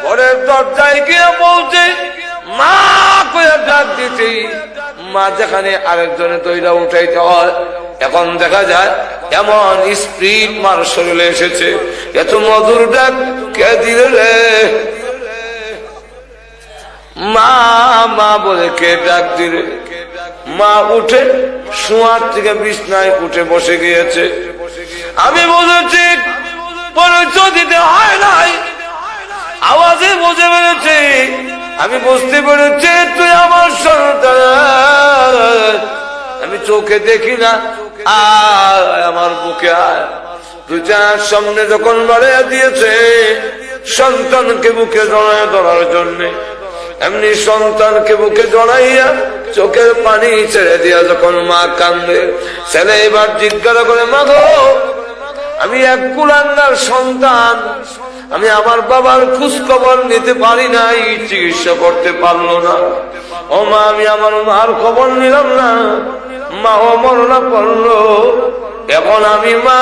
ঘরের দরজায় গিয়ে বলছে মা কইয়া ডাক দিতে, মা যেখানে আরেকজনে দইরা উঠাইতে হয়। এখন দেখা যায় এমন স্পিড মার শরীরে এসেছে, এত মধুর ডাক কে দিলে রে? মা মা বলে কে ডাক দিলে? মা উঠে শোয়ার থেকে বিছনায় উঠে বসে গিয়েছে। আমি বলেছি পরিচয় দিতে হয় নাই, আওয়াজে বুঝে পেরেছি, আমি বুঝতে পেরেছি তুই আমার সন্তান। আমি চোখে দেখি না, আয় আমার বুকে আয়। তুই যার সামনে যখন বাড়িয়ে দিয়েছে সন্তানকে বুকে জড়ায় ধরার জন্য, এমনি সন্তানকে বুকে জড়াইয়া চোখের পানি ছেড়ে দিয়া যখন মা কান্দে, ছেলে এবার জিজ্ঞাসা করে মা গো, আমি এক কুলাঙ্গার সন্তান, আমি আমার বাবার খোঁজ খবর নিতে পারি নাই, চিকিৎসা করতে পারলো না। ও মা, আমি আমার মার খবর নিলাম না, মা ও মরনা পড়লো। এখন আমি মা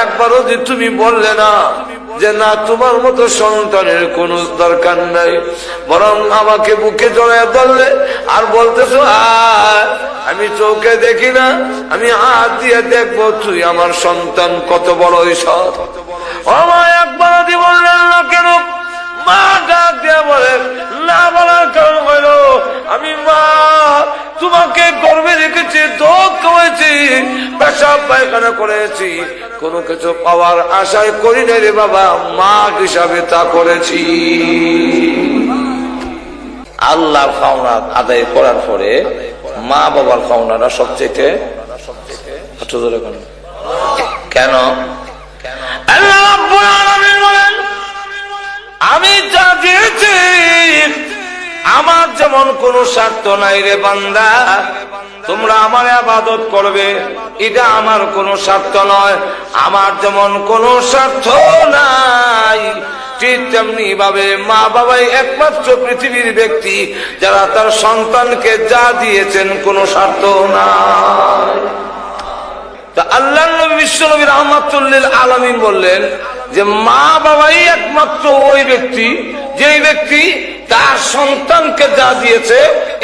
একবারও যে তুমি বললে না যে না তোমার মতো সন্তানের কোনো দরকার নাই, বরং আমাকে বুকে জড়ায় ধরলে আর বলতেছো আমি চোখে দেখি না, আমি হাত দিয়ে দেখবো তুই আমার সন্তান কত বড় ঈশ্বর। ও মা একবার দিয়ে বললেন না কেন? মা ডাক দিয়ে বলে না বলার কারণ হইল আমি মা তোমাকে গর্বে রেখেছি, দুধ খাওয়াইছি, পেশাব পায়খানা করেছি, কোনো কিছু পাওয়ার আশায় করি নাই রে বাবা, মা হিসাবে তা করেছি। আল্লাহর পাওনা আদায় করার পরে মা বাবার পাওনাটা সবচেয়ে কেন? আল্লাহ রাব্বুল আলামিন বলেন আমি যা দিয়েছি আমার যেমন কোন স্বার্থ নাই রে বান্দা, তোমরা আমার ইবাদত করবে, এটা আমার কোন স্বার্থ নয়। আমার যেমন কোন স্বার্থ নাই, ঠিক তেমনি ভাবে মা বাবাই একমাত্র পৃথিবীর ব্যক্তি যারা তার সন্তানকে যা দিয়েছেন কোন স্বার্থ নাই। তা আল্লাহ নবী বিশ্বনবী রাহমাতুল লিল আলামিন বললেন যে মা বাবাই একমাত্র ওই ব্যক্তি যে ব্যক্তি তার সন্তানকে যা দিয়েছে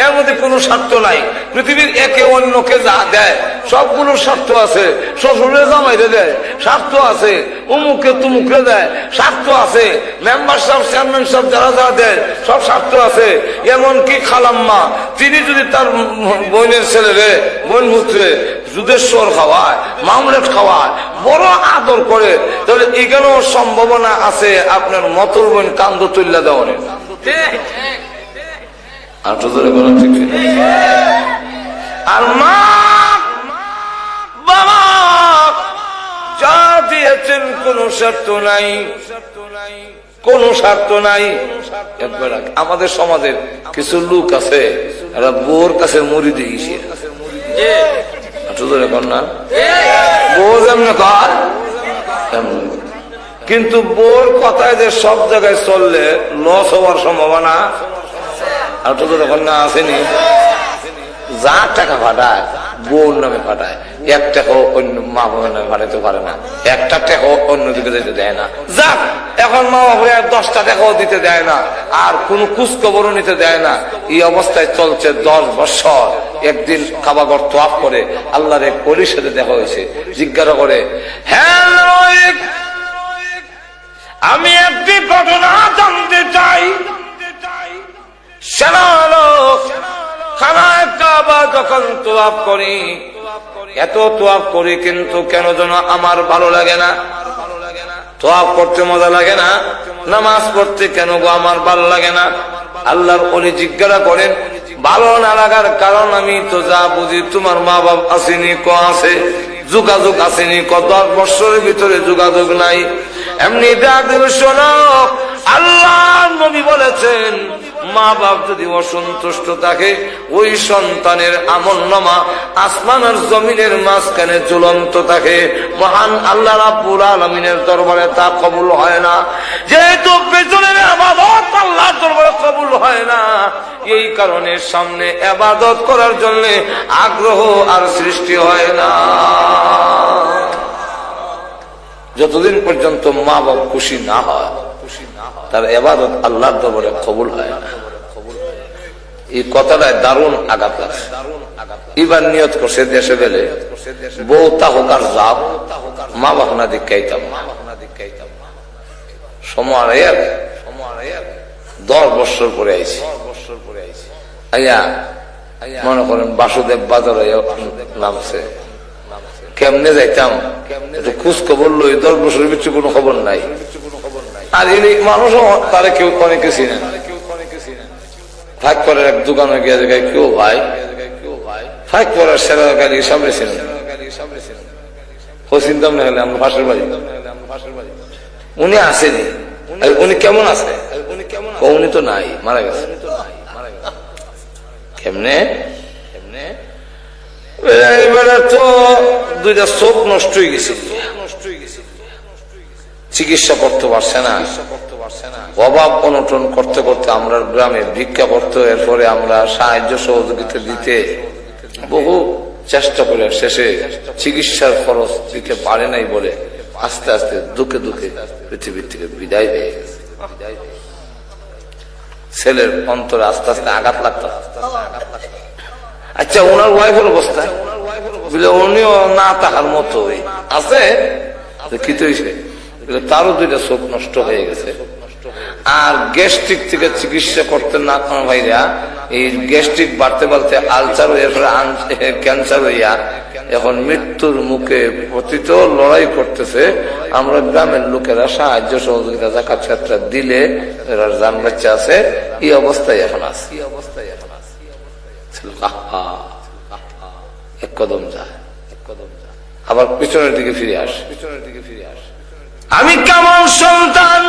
এর মধ্যে কোনো স্বার্থ নাই। পৃথিবীর একে অন্যকে যা দেয় সবগুলো স্বার্থ আছে, শ্বশুরে জামাইরে দেয় স্বার্থ আছে, উমুকে তুমুকে দেয় স্বার্থ আছে, মেম্বার সাহেব চেয়ারম্যান সাহেব যারা যা দেয় সব স্বার্থ আছে। এমনকি খালাম্মা তিনি যদি তার বোনের ছেলেরে বোন পুত্রে দুধেশ্বর খাওয়ায়, মামলেট খাওয়ায়, বড় আদর করে, তাহলে এখানেও সম্ভাবনা আছে আপনার মতর বোন কান্দ তুল্লা দেওয়ানের। আর মা বাবা যা দিয়েছেন কোন স্বার্থ নাই, কোন স্বার্থ নাই। আমাদের সমাজের কিছু লোক আছে এরা বোর কাছে মুড়ি দিয়েছে, কিন্তু বোর কথায় যে সব জায়গায় চললে লস হওয়ার সম্ভাবনা আর তো যখন না আসেনি। যা টাকা ফাটায় বোর নামে ফাটায়, এক টাকাও অন্য মা বাবার নামে ফাটাইতে পারে না, একটা টাকাও অন্যদিকে যেতে দেয় না। যাক এখন মা বাবা 10টা টাকাও দিতে দেয় না, আর কোন খোঁজ খবরও নিতে দেয় না। এই অবস্থায় চলছে 10 বছর। একদিন কাবাগর তোয়াফ করে আল্লাহর এক ওলির সাথে দেখা হয়েছে, জিজ্ঞাসা করে হ্যাঁ আমি একটি ঘটনা জানতে চাই। সেটা হলো খানায় কাবা যখন তোয়াফ করি, এত তোয়াফ করি কিন্তু কেন যেন আমার ভালো লাগে না। তোয়াফ করতে মজা লাগে না, নামাজ পড়তে কেন গো আমার ভালো লাগে না। আল্লাহর ওলি জিজ্ঞাসা করেন ভালো না লাগার কারণ আমি তো যা বুঝি তোমার মা বাপ আসেনি, ক আছে যোগাযোগ আসেনি, 10 বছরের ভিতরে যোগাযোগ নাই। এমনি শোনো আল্লাহ নবী বলেছেন মা বাপ যদি অসন্তুষ্ট থাকে ওই সন্তানের আমলনামা আসমান আর জমিনের মাঝখানে ঝুলন্ত থাকে, মহান আল্লাহ রাব্বুল আলামিনের দরবারে তা কবুল হয় না। যেহেতু পেছনের ইবাদত আল্লাহর দরবারে কবুল হয় না, এই কারণে সামনে ইবাদত করার জন্য আগ্রহ আর সৃষ্টি হয় না। যতদিন পর্যন্ত মা বাপ খুশি না হয় তার ইবাদত আল্লাহর দরবারে কবুল হয় না। এই কথাটায় দারুণ আঘাত লাগছে। এবার নিয়ত করছে দেশে গেলে বউ তাহক আর যাব, মা বাপ না দীক্ষাইতাম, সময় 10 বছর পরে আইছি। আইয়া মনে করেন বাসুদেব বাজারে নামছে, কেমনে যাইতাম একটু খোঁজ খবর লই, 10 বছরের ভিতরে কোনো খবর নাই। আর এই মানুষ তারা কেউ অনেকে চিনেন, থাক করে এক দোকানে গিয়ে জায়গায় কেউ ভাই থাক করে সেরা গাড়ি সামনে ছিলেন, ও চিন্তাম না হলে আমরা পাশের বাড়ি, উনি আসেনি। উনি কেমন আছে? উনি তো নাই, মারা গেছে। কেমনে এবারে তো 2টা চোখ নষ্ট হয়ে গেছে, চিকিৎসা করতে পারছে না। অভাব অনটন করতে করতে আমরা গ্রামে ভিক্ষা করতে, এরপরে আমরা সাহায্য সহযোগিতা দিতে বহু চেষ্টা করে শেষে চিকিৎসার খরচ দিতে পারে নাই বলে আস্তে আস্তে দুঃখে দুঃখে পৃথিবীর থেকে বিদায় হয়ে গেছে। ছেলের অন্তরে আস্তে আস্তে আঘাত লাগতো। আচ্ছা, ওনার ওয়াইফের অবস্থা বুঝলে উনিও না থাকার মতো আছে, কি তো তারও 2টা চোখ নষ্ট হয়ে গেছে। আর গ্যাস্ট্রিক থেকে চিকিৎসা করতে না কোনো ভাইরা এই গ্যাস্ট্রিক বাড়তে বাড়তে আলসার হয়ে ক্যান্সার হইয়া এখন মৃত্যুর মুখে পতিত লড়াই করতেছে। আমরা গ্রামের লোকেরা সাহায্য সহযোগিতা জাকাত ছাত্রা দিলে এরা জান বাচ্চা আছে, এই অবস্থায় এখন আছে। এক কদম যায়, আবার পিছনের দিকে ফিরে আসে। আমি কেমন সন্তান,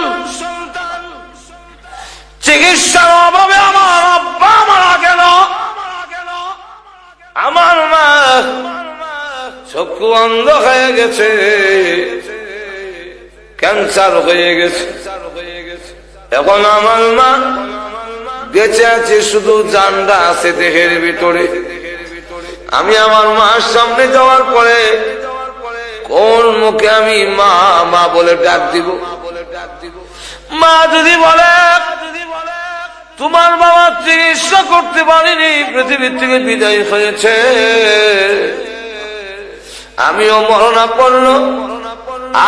চিকিৎসার অভাবে আমার আব্বা মারা গেল, আমার মা চক্ষু অন্ধ হয়ে গেছে, ক্যান্সার হয়ে গেছে। এখন আমার মা বেঁচে আছে, শুধু জানটা আছে দেহের ভিতরে। আমি আমার মার সামনে যাওয়ার পরে কোন মুখে আমি মা মা বলে ডাক দিব? মা যদি বলে তোমার বাবা চিকিৎসা করতে পারেনি, পৃথিবীর থেকে বিদায় হয়েছে, আমিও মরণাপন্ন,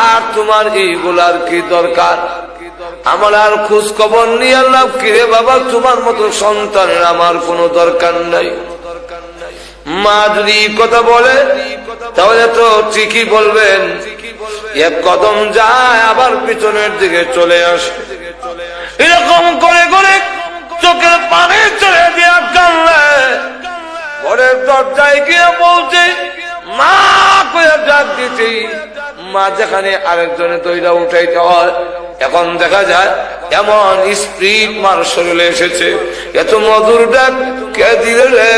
আর তোমার এইগুলার কি দরকার? আমার আর খোঁজ খবর নিয়ে আল্লাহ কিরে বাবা, তোমার মতো সন্তানের আমার কোনো দরকার নাই। মা যদি কথা বলে তাহলে তো ঠিকই বলবেন, এক কদম যায় আবার পিছনের দিকে চলে আসে। এরকম করে করে চোখের পানি চলে দিয়ে কানলে ঘরের দরজায় গিয়ে বলছে মা করে ডাক দিতে, মা যেখানে আরেকজনে দইরা উঠাইতে হয়, এখন দেখা যায় এমন স্পিড মার শরীরে এসেছে, এত মধুর ডাক কে দিলে রে?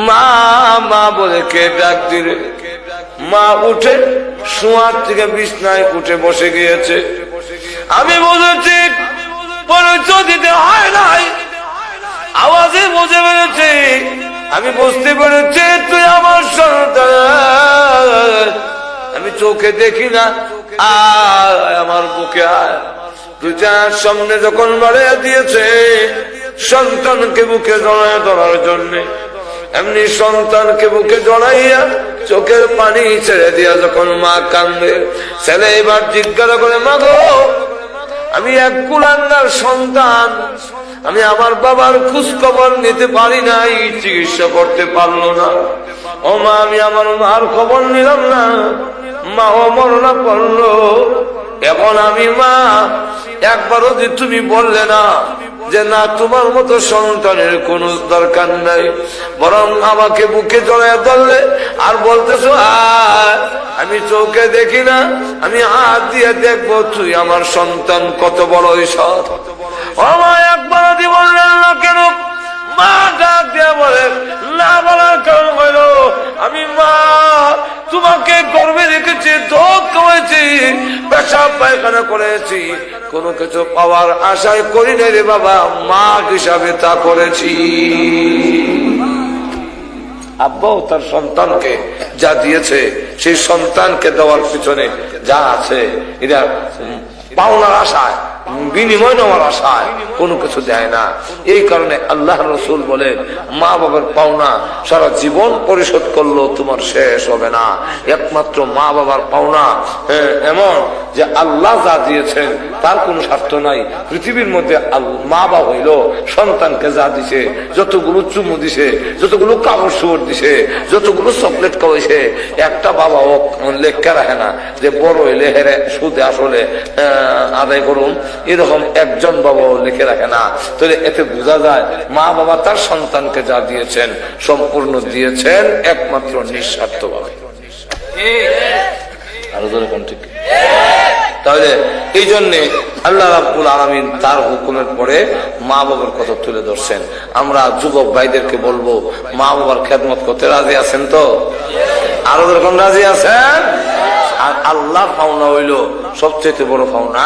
মা মা বলে কে ডাক দিলে? মা উঠে শোয়ার থেকে বিছনায় উঠে বসে গিয়েছে। আমি বুঝেছি পরিচয় দিতে হয় নাই, আওয়াজে বুঝে পেরেছি, আমি বুঝতে পেরেছি তুই আমার সন্তান। আমি চোখে দেখি না, আমার বুকে আয়। 2-4 সামনে যখন বাড়িয়ে দিয়েছে সন্তানকে বুকে জড়ায় ধরার জন্যে, এমনি সন্তানকে বুকে জড়াইয়া চোখের পানি ছেড়ে দিয়া যখন মা কান্দে, ছেলে এবার জিজ্ঞাসা করে মা গো, আমি এক কুলাঙ্গার সন্তান, আমি আমার বাবার খোঁজ খবর নিতে পারি নাই, চিকিৎসা করতে পারলো না। ও মা, আমি আমার মার খবর নিলাম না, মা ও মরণা পড়লো। এখন আমি মা, একবারও যে তুমি বললে না যে না তোমার মতো সন্তানের কোনো দরকার নাই, বরং আমাকে বুকে জড়ায় ধরলে আর বলতেছো আমি চোখে দেখি না, আমি হাত দিয়ে দেখবো তুই আমার সন্তান কত বড় ঈশ্বর। ও মা, একবার দি বললেন না কেন? মা ডাক দিয়ে বলে না বলার কারণ হইল আমি মা তোমাকে গর্বে রেখেছি, দুধ খাওয়াইছি, পেশাব পায়খানা করেছি, কোনো কিছু পাওয়ার আশায় করি না রে বাবা, মা হিসাবে তা করেছি। আব্বাও তার সন্তানকে যা দিয়েছে সেই সন্তানকে দেওয়ার পিছনে যা আছে এটা পাওনার আশায়, বিনিময় নেওয়ার আশায় কোনো কিছু দেয় না। এই কারণে আল্লাহ রসুল বলেন, মা বাবার পাওনা সারা জীবন পরিশোধ করলেও তোমার শেষ হবে না। একমাত্র মা বাবার পাওনা এমন যে আল্লাহ যা দিয়েছেন তার কোনো স্বার্থ নাই। পৃথিবীর মধ্যে মা বাবা হইল সন্তানকে যা দিছে, যতগুলো চুমু দিছে, যতগুলো কাপড় চোপড় দিছে, যতগুলো চকলেট খাওয়াইছে, একটা বাবা ও লেখা রাখে না যে বড় হইলে হেরে সুদে আসলে আদায় করুন, এরকম একজন বাবাও লিখে রাখে না। তাহলে এতে বোঝা যায় মা বাবা তার সন্তানকে যা দিয়েছেন সম্পূর্ণ দিয়েছেন একমাত্র নিঃস্বার্থ ভাবে। আরো ধরে কোন ঠিক? তাহলে এই জন্যে আল্লাহ রাব্বুল আলামিন তার হুকুমের পরে মা বাবার কথা তুলে ধরছেন। আমরা যুবক ভাইদেরকে বলবো, মা বাবার খেদমত করতে রাজি আছেন তো? আরো যেরকম রাজি আছেন? আর আল্লাহ পাওনা হইল সবচেয়ে বড় পাওনা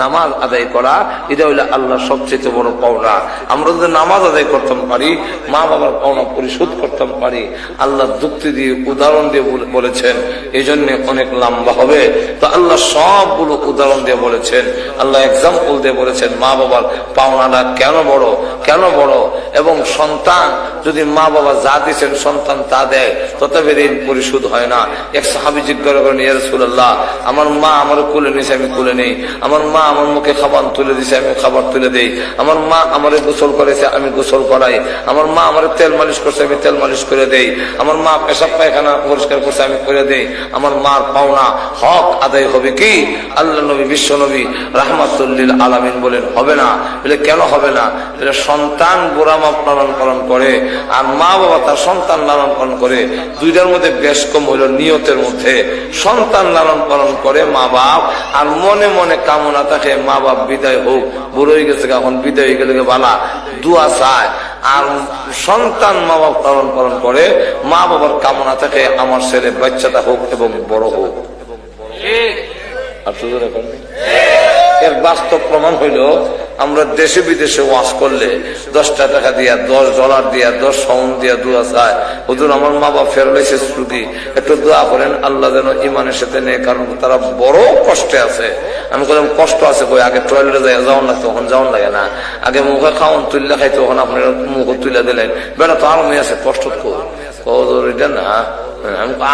নামাজ আদায় করা। এটা হইলে আল্লাহ সবচেয়ে বড় পাওনা। আমরা যদি নামাজ আদায় করতাম পারি, মা বাবার পাওনা পরিশোধ করতাম পারি, আল্লাহ যুক্তি দিয়ে উদাহরণ দিয়ে বলেছেন, এই জন্য অনেক লম্বা হবে। তো আল্লাহ সবগুলো উদাহরণ দিয়ে বলেছেন, আল্লাহ এক্সাম্পল দিয়ে বলেছেন মা বাবার পাওনাটা কেন বড়, কেন বড়। এবং সন্তান যদি মা বাবা যা দিচ্ছেন সন্তান তা দেয়, তথাপি ঋণ পরিশোধ হয় না। এক সাহাবী জিজ্ঞাসা করেন, ইয়া রাসূলুল্লাহ, আমার মা আমার কোলে নিয়েছে, আমি কোলে নেই। আমার মা আমার মুখে খাবার তুলে দিছে, আমি খাবার তুলে দেই। আমার মা আমারে গোসল করেছে, আমি গোসল করাই। আমার মা আমার তেল মালিশ করছে, আমি তেল মালিশ করে দেই। আমার মা পেশাব পায়খানা পরিষ্কার করছে, আমি করে দেই। আমার মার পাওনা হক আদায় হবে কি? আল্লাহ নবী, বিশ্ব নবী রাহমাতুল লিল আলামিন বলেন, হবে না। বলে কেন হবে না? বলে সন্তান বুড়া মা লালন পালন করে আর মা বাবা তার সন্তান লালন পালন করে, দুইটার মধ্যে বেশ কম হইল নিয়তের মধ্যে। সন্তান লালন পালন করে মা বাপ, আর মনে মনে কামনা থাকে মা বাপ বিদায় হোক, বুড়ো হয়ে গেছে এখন বিদায় হয়ে গেলে বালা, দুয়া চায়। আর সন্তান মা বাপ লালন পালন করে, মা বাবার কামনা থাকে আমার ছেলে বাচ্চাটা হোক এবং বড় হোক। এর বাস্তব প্রমাণ হইল, আমরা দেশে বিদেশে ওয়াজ করলে 10 টাকা দিয়া, $10 দিয়া, 10 পাউন্ড দিয়া দোয়া চায়, হুজুর আমার মা বাবা ফেরলেছে শ্রুতি, একটু দোয়া করেন আল্লাহ যেন ইমানের সাথে নেই, কারণ তারা বড় কষ্টে আছে। আমি বললাম কষ্ট আছে কই? আগে টয়লেটে যাই যাওয়ান লাগতো, তখন যাওয়ান লাগে না। আগে মুখে খাওয়ান তুললে খাইতো, তখন আপনি মুখ তুলে দিলেন, বেটা তো আরো মেয়ে আছে, কষ্ট এটা না।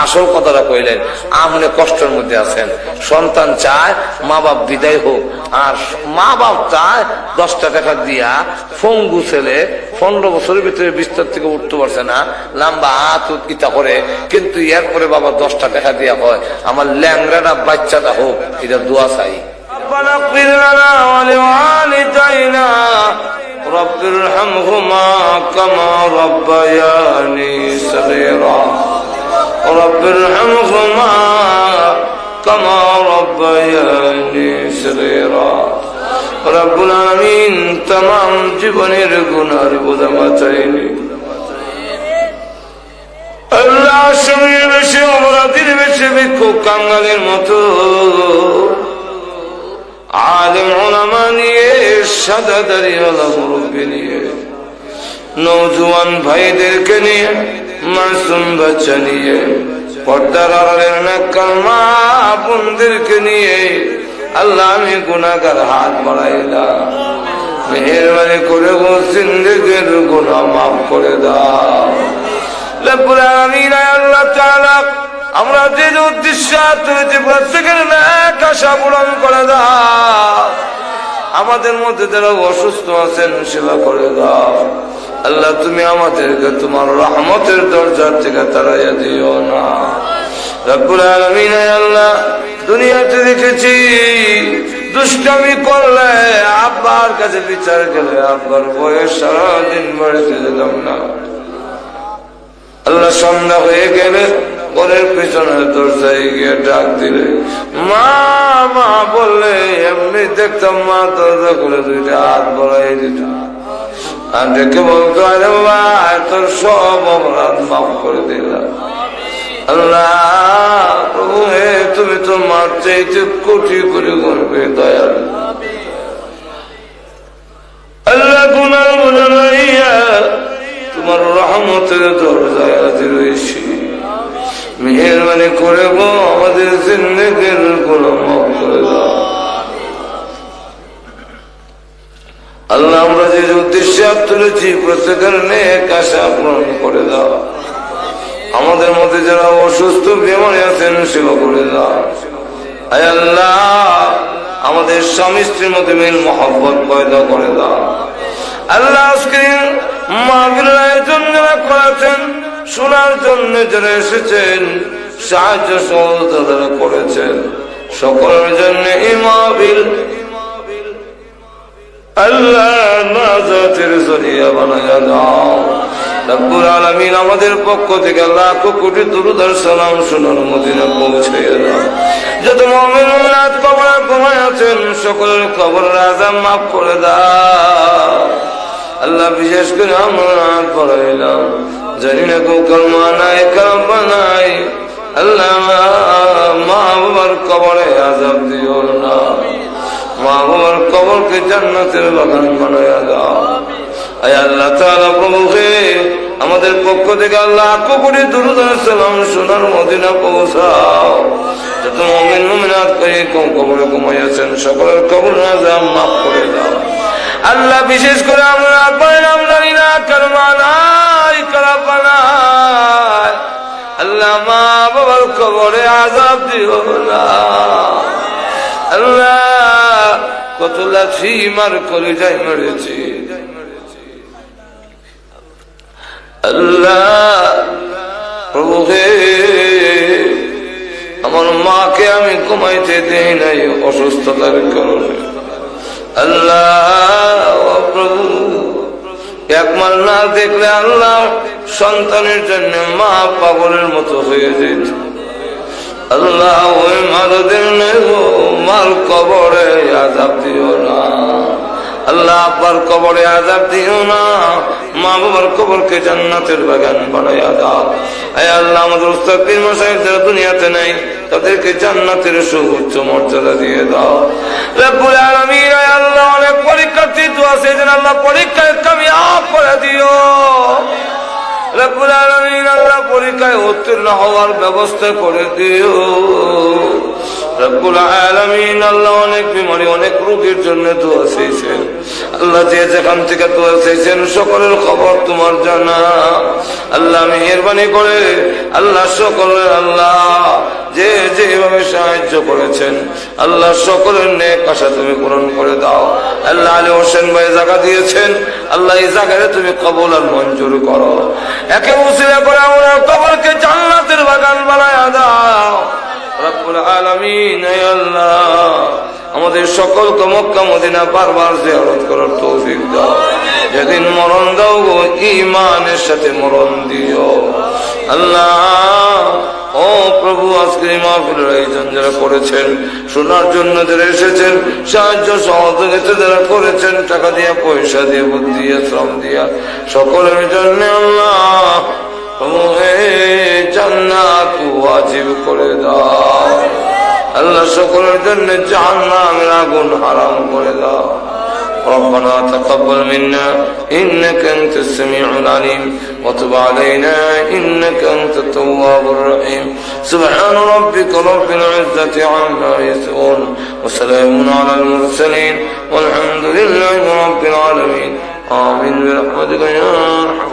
আসল কথাটা কইলেন, আপনি কষ্টের মধ্যে আছেন। সন্তান চায় মা বাপ বিদায় হোক, আর মা বাপ চায় 10 টাকা দিয়া ফঙ্গু ছেলে 15 বছরের ভিতরে বিস্তার থেকে উঠতে পারছে না, লম্বা হাত ইতা করে, কিন্তু এরপরে বাবা 10 টাকা দিয়া হয় আমার ল্যাংরাটা বাচ্চাটা হোক, এটা দোয়া চাই। رب ارحمهما كما ربياني صغيرا رب ارحمهما كما ربياني صغيرا رب العالمين तमाम জীবনের গুনার বোঝা মাথায় নিয়ে আল্লাহ সময়ের বেশি অপরাধীর বেশি ভিক্ষুক কাঙ্গালের মতো আলেম ওলামা নিয়ে সাদা দাড়িওয়ালা মুরব্বী নিয়ে নওজোয়ান ভাইদেরকে নিয়ে মাসুম বাচ্চা নিয়ে পর্দার আড়ালের নেককার মা বোনদেরকে নিয়ে আল্লাহ আমি গুনাহগার হাত বাড়াইলাম, মেহেরবানি করে গো জিন্দেগির গুনাহ মাফ করে দাও। রব্বুল আলামিন আল্লাহ তাআলা আমরা যে উদ্দেশ্য তুলেছি প্রত্যেকের নেক আশা পূরণ করে দাও। আমাদের মধ্যে যারা অসুস্থ আছেন সেবা করে দাও আল্লাহ। তুমি আমাদেরকে তোমার রহমতের দরজার থেকে তাড়াইয়া দিও না। রব্বুল আলামিন আল্লাহ দুনিয়াতে দেখেছি দুষ্টামি করলে আব্বার কাছে বিচার গেলে আব্বার বয়স সারাদিন বাড়িতে যেতাম না। আল্লাহ সন্ধ্যা হয়ে গেলে ঘরের পিছনে দরজায় গিয়ে ডাক দিলে মা মা বললে এমনি দেখতাম মা দরজা করে 2টা হাত বাড়াই দিত আর ডেকে বলতো আরে ভাই তোর সব অপরাধ মাফ করে দিলাম। আল্লাহ প্রভু হে তুমি তো মার চাইতে কোটি করে করবে দয়াল। আল্লাহ গুনাহ বোঝা লইয়া তোমার রহমতের দরজায় হাজির হয়েছি, মেহেরবানি করে গো আমাদের জিন্দেগির গুনাহ মাফ করে দাও। আল্লাহ আমরা যে উদ্দেশ্যে হাত তুলেছি প্রত্যেকের নেক আশা পূরণ করে দাও। আমাদের মধ্যে যারা অসুস্থ বেমারি আছেন সেবা করে দাও। আয় আল্লাহ আমাদের স্বামী স্ত্রীর মধ্যে মিল মহব্বত পয়দা করে দাও। আল্লাহ আজকে মাহফিলের আয়োজন যারা করেছেন, শোনার জন্য যারা এসেছেন, সাহায্য সহযোগিতা যারা করেছেন, সকলের জন্য এই মাহফিল আল্লাহ নাজাতের জরিয়া বানায়া দাও। রব্বুল আলামিন আমাদের পক্ষ থেকে লাখ কোটি দুরূদ আর সালাম সোনার মদিনা পৌঁছাইয়া দাও। যত মুমিন মুমিনাত কবরে ঘুমায় আছেন সকলের কবরের আযাব মাফ করে দাও। আল্লাহ বিশেষ করে আমরা পড়াইলাম জানি না কেউ কলমা নাই কালমা নাই, আল্লাহ মা বাবার কবরে আযাব দিও না, মা বাবার কবরকে জান্নাতের বাগান বানায়া দাও। আয় আল্লাহ তাআলা প্রভু হে আমাদের পক্ষ থেকে আল্লাহ কোটি দুরূদ আর সালাম সোনার মদিনা পৌঁছাও। যত মুমিন মুমিনাত কবরে ঘুমাইয়াছেন সকলের কবরের আযাব মাফ করে দাও। আল্লাহ বিশেষ করে আমরা নাম জানি না, কালমা নাই কালামা নাই, আল্লাহ মা বাবার কবরে আযাব দিও না। আল্লাহ কত লাঠি মার করে যাই মরেছি, আল্লাহ প্রভু হে আমার মাকে আমি ঘুমাইতে দেই নাই অসুস্থতার কারণে। আল্লাহ প্রভু একমাল না দেখলে আল্লাহ সন্তানের জন্য মা পাগলের মতো হয়ে যেত। আল্লাহ ওই মাদের মার কবরে আযাব দিও না, আল্লাহ আব্বার কবরে আযাব দিও না, মা বাবার কবরকে জান্নাতের বাগান বানায়া দাও। আয় আল্লাহ আমাদের উস্তাদ পীর মাশায়েখ যারা দুনিয়াতে নাই তাদেরকে জান্নাতের সুউচ্চ মর্যাদা দিয়ে দাও। রব্বুল আলামিন আয় আল্লাহ অনেক পরীক্ষার্থী তো আছে যেন আল্লাহ পরীক্ষায় কামিয়াব করে দিও। রব্বুল আলামিন আল্লাহ পরীক্ষায় উত্তীর্ণ হওয়ার ব্যবস্থা করে দিও। রব্বুল আলামিন আল্লাহ অনেক বিমারি অনেক রোগীর জন্য দোয়া চেয়েছেন, আল্লাহ যে যেখান থেকে দোয়া চেয়েছেন সকলের খবর তোমার জানা। আল্লাহ মেহেরবানি করে আল্লাহ সকলের আল্লাহ যে যেভাবে সাহায্য করেছেন আল্লাহ সকলের নেক আশা তুমি পূরণ করে দাও। আল্লাহ আলী হোসেন ভাই জায়গা দিয়েছেন, আল্লাহ এই জায়গায় তুমি কবুল আর মঞ্জুর করো। একে উসিলা করে আমরা কবরকে জান্নাতের বাগান বানায়া দাও। রব্বুল আলামিন হে আল্লাহ আমাদের সকলকে মক্কা মদিনা বারবার জিয়ারত করার তৌফিক দাও। যেদিন মরণ দাও গো ঈমানের সাথে মরণ দিও। আল্লাহ ও প্রভু আজকে মাহফিলের আয়োজন যারা করেছেন, শোনার জন্য যারা এসেছেন, সাহায্য সহযোগিতা যারা করেছেন, টাকা দিয়া পয়সা দিয়ে বুদ্ধি দিয়ে শ্রম দিয়া সকলের জন্য আল্লাহ জান্নাত ওয়াজিব করে দাও। আল্লাহ সকলের জন্য জাহান্নামের আগুন হারাম করে দাও। ربنا تقبل منا إنك أنت السميع العليم وتب علينا إنك أنت التواب الرحيم سبحان ربك رب العزة عما يصفون وسلام على المرسلين والحمد لله رب العالمين آمين برحمتك يا أرحم